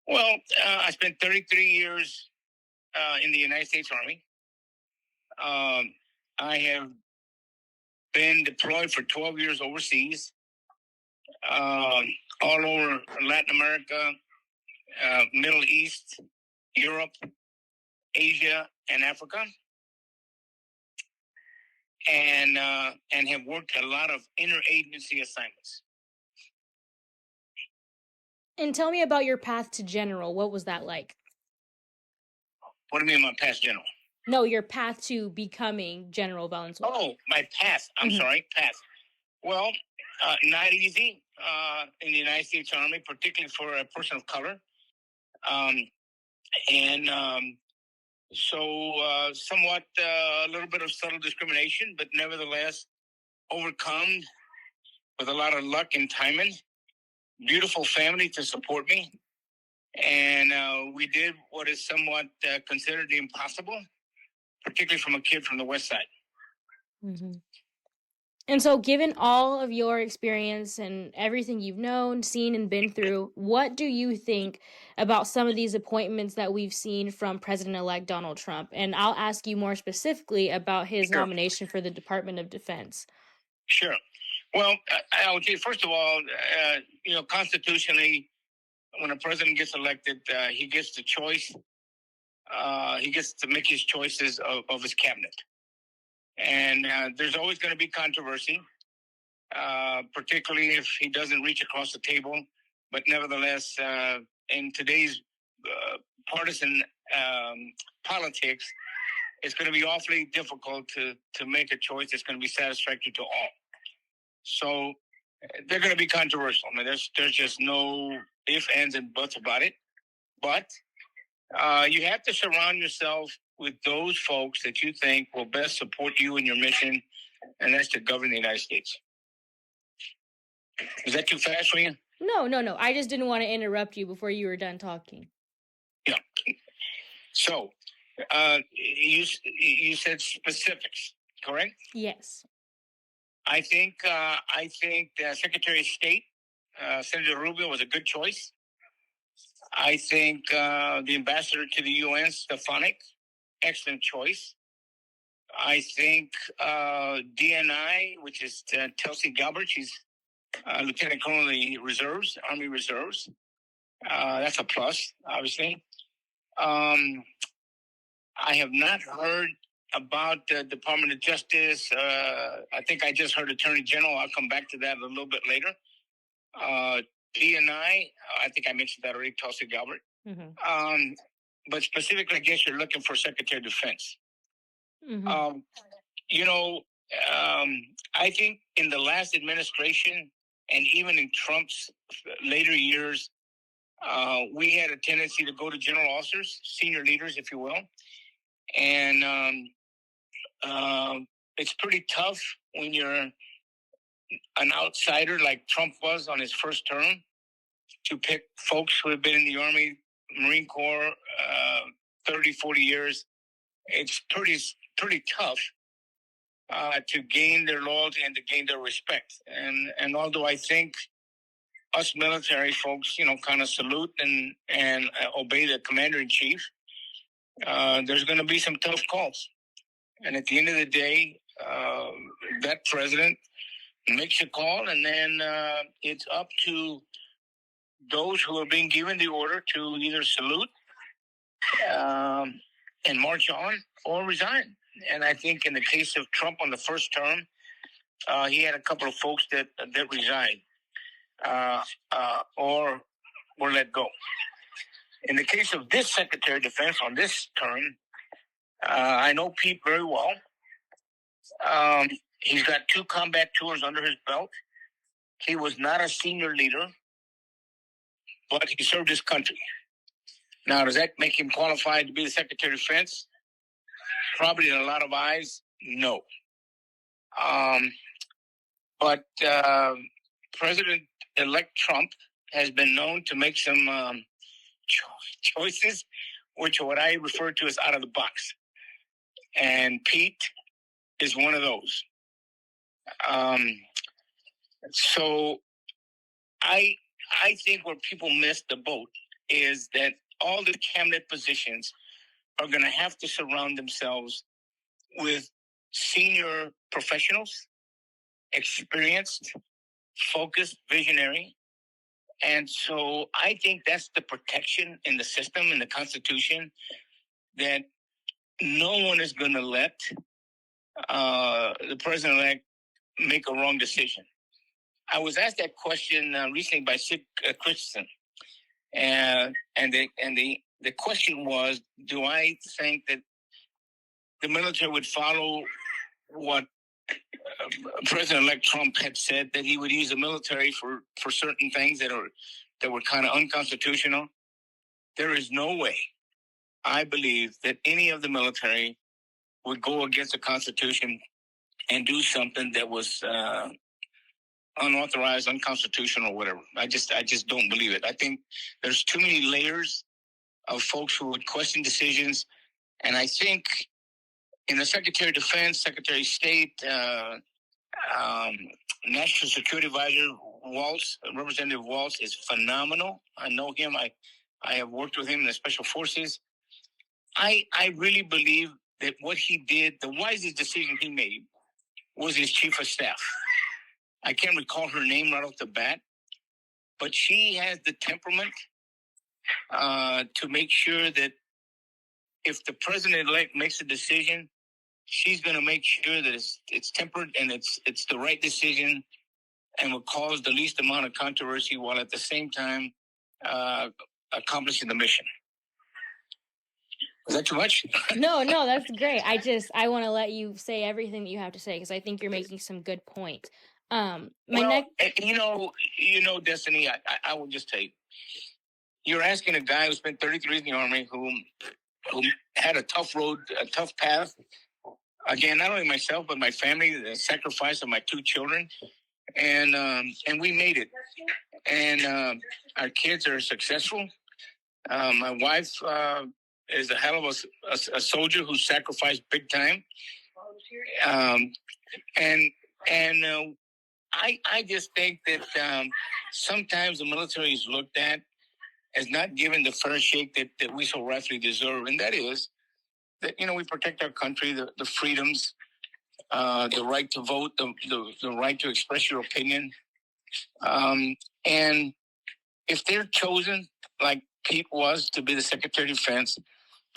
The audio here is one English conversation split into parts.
Well, I spent 33 years in the United States Army. I have been deployed for 12 years overseas, all over Latin America, Middle East, Europe, Asia, and Africa, and have worked a lot of interagency assignments. And tell me about your path to general. What was that like? What do you mean, my past general? No, your path to becoming General Valenzuela. Oh, my path. I'm sorry, path. Well, not easy in the United States Army, particularly for a person of color. So somewhat a little bit of subtle discrimination, but nevertheless overcome with a lot of luck and timing. Beautiful family to support me. And we did what is somewhat considered the impossible, particularly from a kid from the West Side. Mm-hmm. And so, given all of your experience and everything you've known, seen, and been through, what do you think about some of these appointments that we've seen from President-elect Donald Trump? And I'll ask you more specifically about his nomination for the Department of Defense. Sure. Well, I would say, first of all, constitutionally, when a president gets elected, he gets the choice. He gets to make his choices of his cabinet. And there's always going to be controversy, particularly if he doesn't reach across the table. But nevertheless, in today's partisan politics, it's going to be awfully difficult to make a choice that's going to be satisfactory to all. So they're going to be controversial. I mean, there's just no ifs, ands, and buts about it. But you have to surround yourself with those folks that you think will best support you in your mission, and that's to govern the United States. Is that too fast for you? No. I just didn't want to interrupt you before you were done talking. Yeah. So you said specifics, correct? Yes. I think Secretary of State, Senator Rubio, was a good choice. I think the ambassador to the UN, Stefanik, excellent choice. I think DNI, which is Tulsi Gabbard, she's Lieutenant Colonel of the Reserves, Army Reserves. That's a plus, obviously. I have not heard about the Department of Justice. I think I just heard Attorney General. I'll come back to that a little bit later. DNI, I think I mentioned that already, Tulsi Gabbard. Mm-hmm. But specifically, I guess you're looking for Secretary of Defense. Mm-hmm. I think in the last administration and even in Trump's later years, we had a tendency to go to general officers, senior leaders, if you will. And it's pretty tough when you're an outsider like Trump was on his first term to pick folks who have been in the Army, Marine Corps, 30, 40 years. It's pretty tough to gain their loyalty and to gain their respect. And although I think us military folks, kind of salute and obey the commander-in-chief, there's going to be some tough calls. And at the end of the day, that president makes a call, and then it's up to those who are being given the order to either salute and march on or resign. And I think in the case of Trump on the first term, he had a couple of folks that resigned or were let go. In the case of this Secretary of Defense on this term, I know Pete very well. He's got 2 combat tours under his belt. He was not a senior leader, but he served his country. Now, does that make him qualified to be the Secretary of Defense? Probably in a lot of eyes, no. But President-elect Trump has been known to make some choices, which are what I refer to as out of the box. And Pete is one of those. So I think where people miss the boat is that all the cabinet positions are going to have to surround themselves with senior professionals, experienced, focused, visionary. And so I think that's the protection in the system, in the Constitution, that no one is going to let the president-elect make a wrong decision. I was asked that question recently by Sid Christensen, and the question was, do I think that the military would follow what President-elect Trump had said, that he would use the military for certain things that were kind of unconstitutional? There is no way, I believe, that any of the military would go against the Constitution and do something that was unauthorized, unconstitutional, or whatever. I just don't believe it. I think there's too many layers of folks who would question decisions, and I think in the Secretary of Defense, Secretary of State, National Security Advisor Waltz, Representative Waltz, is phenomenal. I know him. I have worked with him in the Special Forces. I really believe that what he did, the wisest decision he made, was his chief of staff. I can't recall her name right off the bat, but she has the temperament to make sure that if the president-elect makes a decision, she's going to make sure that it's tempered and it's the right decision and will cause the least amount of controversy while at the same time accomplishing the mission. Is that too much? No, that's great. I want to let you say everything that you have to say because I think you're making some good points. You know, Destiny, I will just tell you, you're asking a guy who spent 33 years in the Army, who had a tough road, a tough path. Again, not only myself, but my family, the sacrifice of my 2 children. And we made it. And our kids are successful. My wife is a hell of a soldier who sacrificed big time. I just think that sometimes the military is looked at as not given the fair shake that we so rightfully deserve. And that is that, we protect our country, the freedoms, the right to vote, the right to express your opinion. And if they're chosen, like Pete was, to be the Secretary of Defense,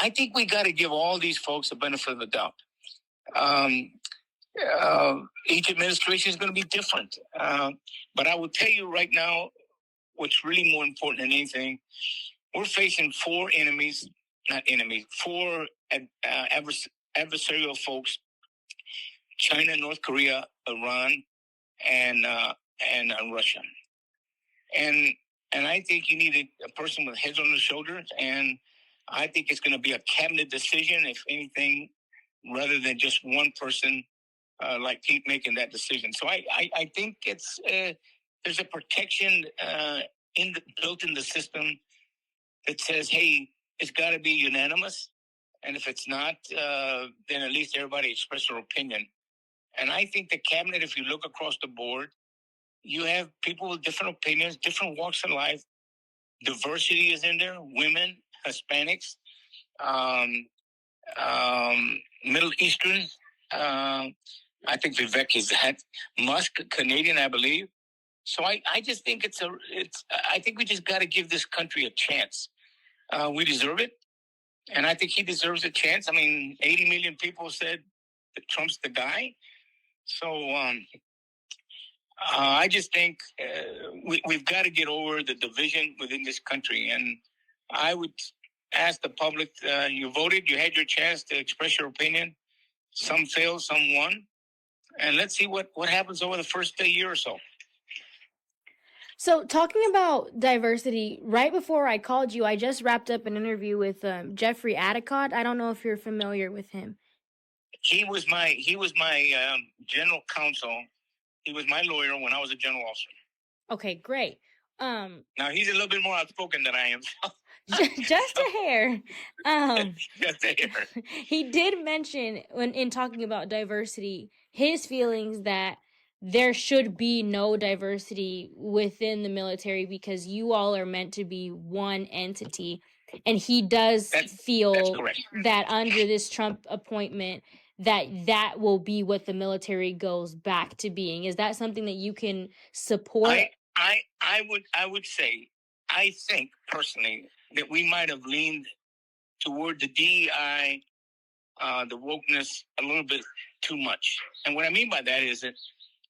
I think we got to give all these folks the benefit of the doubt. Each administration is going to be different. But I will tell you right now, what's really more important than anything, we're facing 4 adversarial folks: China, North Korea, Iran, and Russia. And I think you need a person with heads on the shoulders, and I think it's going to be a cabinet decision, if anything, rather than just one person like Pete making that decision. So I think it's there's a protection built in the system that says, hey, it's got to be unanimous, and if it's not, then at least everybody express their opinion. And I think the cabinet, if you look across the board, you have people with different opinions, different walks of life. Diversity is in there: women, Hispanics, Middle Eastern. I think Vivek is that. Musk, Canadian, I believe. So I just think I think we just got to give this country a chance. We deserve it. And I think he deserves a chance. I mean, 80 million people said that Trump's the guy. So I just think we've got to get over the division within this country. And I would ask the public, you voted, you had your chance to express your opinion. Some failed, some won. And let's see what happens over the first year or so. So talking about diversity, right before I called you, I just wrapped up an interview with Jeffrey Addicott. I don't know if you're familiar with him. He was my general counsel. He was my lawyer when I was a general officer. Okay, great. Now he's a little bit more outspoken than I am. Just a hair. Just a hair. He did mention in talking about diversity, his feelings that there should be no diversity within the military because you all are meant to be one entity. And he does That's feel correct. that under this Trump appointment, that will be what the military goes back to being. Is that something that you can support? I would say, I think personally that we might have leaned toward the DEI, the wokeness a little bit too much. And what I mean by that is that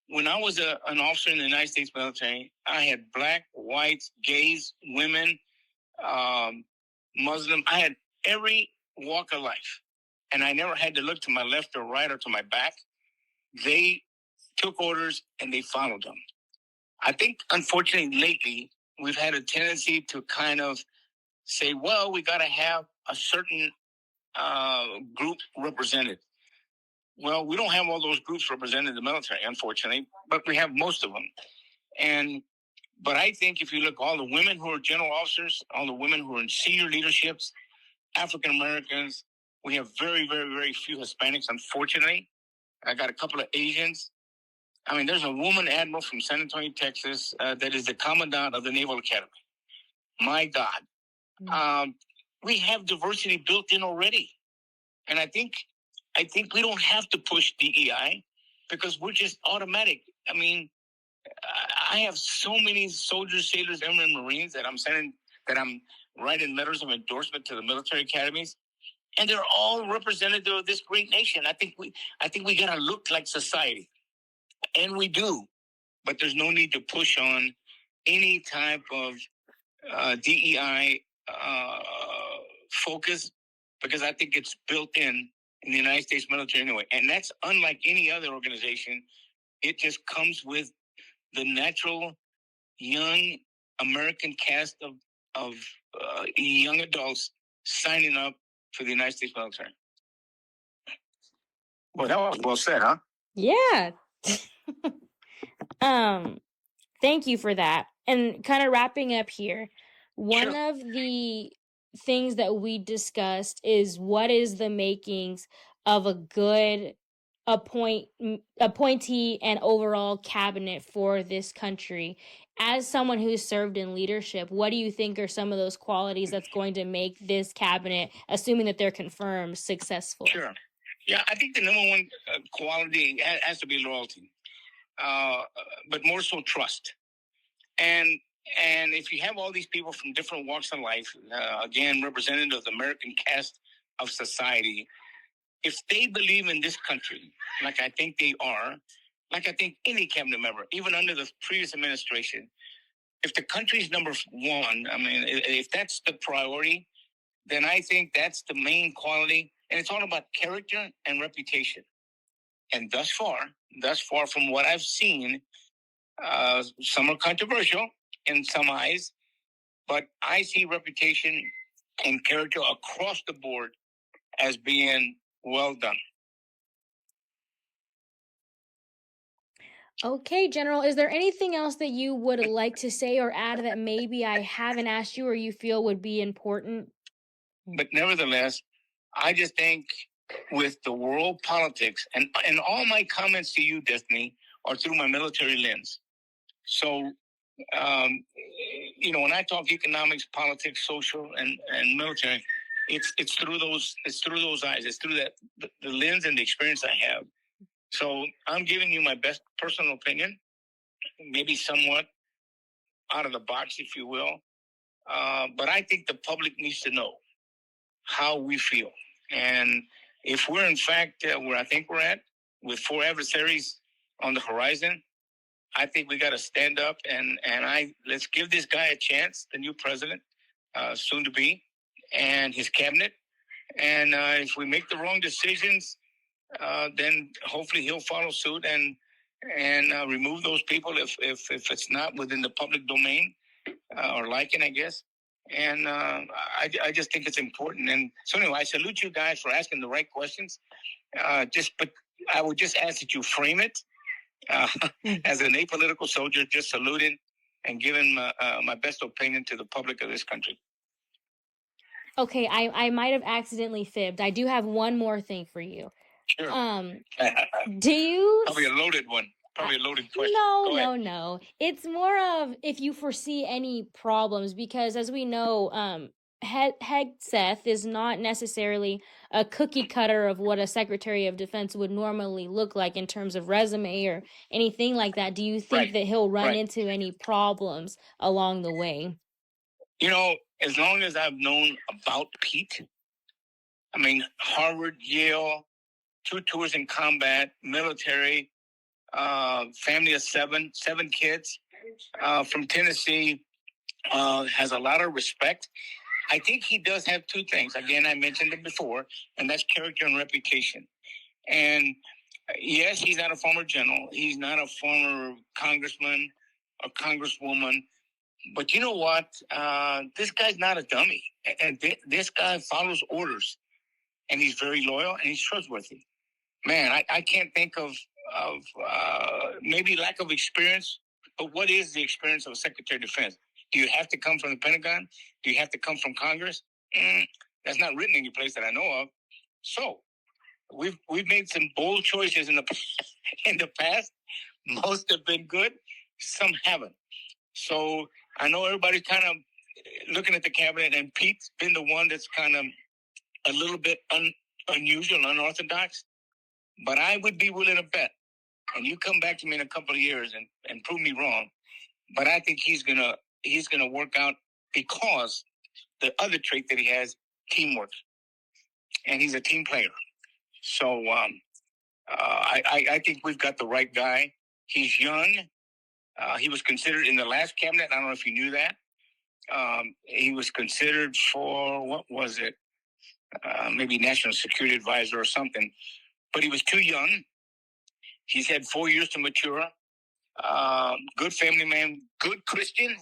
when I was an officer in the United States military, I had black, whites, gays, women, Muslim. I had every walk of life. And I never had to look to my left or right or to my back. They took orders and they followed them. I think, unfortunately, lately, we've had a tendency to kind of say, well, we got to have a certain group represented. Well, we don't have all those groups represented in the military, unfortunately, but we have most of them. But I think if you look, all the women who are general officers, all the women who are in senior leaderships, African Americans, we have very, very, very few Hispanics, unfortunately. I got a couple of Asians. I mean, there's a woman admiral from San Antonio, Texas, that is the commandant of the Naval Academy. My God. Mm-hmm. We have diversity built in already. And I think we don't have to push DEI because we're just automatic. I mean, I have so many soldiers, sailors, airmen, Marines that I'm writing letters of endorsement to the military academies, and they're all representative of this great nation. I think we gotta look like society, and we do, but there's no need to push on any type of DEI focus because I think it's built in the United States military anyway, and that's unlike any other organization. It just comes with the natural young American cast of young adults signing up for the United States military. Well, that was well said, huh? Yeah. Thank you for that. And kind of wrapping up here, one of the things that we discussed is what is the makings of a good appointee and overall cabinet for this country. As someone who's served in leadership, what do you think are some of those qualities that's going to make this cabinet, assuming that they're confirmed, successful? Sure. Yeah, I think the number one quality has to be loyalty, but more so trust. And if you have all these people from different walks of life, again, representative of the American cast of society, if they believe in this country, like I think they are, like I think any cabinet member, even under the previous administration, if the country's number one, I mean, if that's the priority, then I think that's the main quality. And it's all about character and reputation. And thus far from what I've seen, some are controversial in some eyes, but I see reputation and character across the board as being well done. Okay, General, is there anything else that you would like to say or add that maybe I haven't asked you or you feel would be important? But nevertheless, I just think with the world politics, and all my comments to you, Destiny, are through my military lens. So, when I talk economics, politics, social, and military, it's through those eyes. It's through the lens and the experience I have. So I'm giving you my best personal opinion, maybe somewhat out of the box, if you will. But I think the public needs to know how we feel. And if we're in fact where I think we're at, with 4 adversaries on the horizon, I think we got to stand up and let's give this guy a chance, the new president, soon to be, and his cabinet. And if we make the wrong decisions, then hopefully he'll follow suit and remove those people if it's not within the public domain or liking, I guess. And I just think it's important. And so anyway, I salute you guys for asking the right questions. But I would just ask that you frame it as an apolitical soldier, just saluting and giving my best opinion to the public of this country. Okay, I might have accidentally fibbed. I do have one more thing for you. Sure. Do you? Probably a loaded one. Probably a loaded question. No. It's more of if you foresee any problems, because as we know, Hegseth is not necessarily a cookie cutter of what a Secretary of Defense would normally look like in terms of resume or anything like that. Do you think that he'll run into any problems along the way? As long as I've known about Pete, I mean, Harvard, Yale, 2 tours in combat, military, family of seven kids, from Tennessee, has a lot of respect. I think he does have 2 things. Again, I mentioned it before, and that's character and reputation. And yes, he's not a former general. He's not a former congressman or congresswoman. But you know what? This guy's not a dummy. And this guy follows orders. And he's very loyal and he's trustworthy. Man, I can't think of maybe lack of experience. But what is the experience of a Secretary of Defense? Do you have to come from the Pentagon? Do you have to come from Congress? That's not written any place that I know of. So we've made some bold choices in the past. Most have been good. Some haven't. So I know everybody's kind of looking at the cabinet, and Pete's been the one that's kind of a little bit unusual, unorthodox. But I would be willing to bet, and you come back to me in a couple of years and prove me wrong. But I think he's gonna work out, because the other trait that he has, teamwork, and he's a team player. So I think we've got the right guy. He's young. He was considered in the last cabinet. I don't know if you knew that. He was considered for, what was it? Maybe National Security Advisor or something. But he was too young. He's had 4 years to mature. Good family man, good Christian,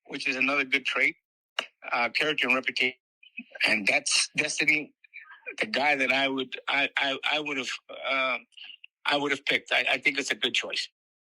which is another good trait. Character and reputation. And that's Destiny, the guy that I would have picked. I think it's a good choice.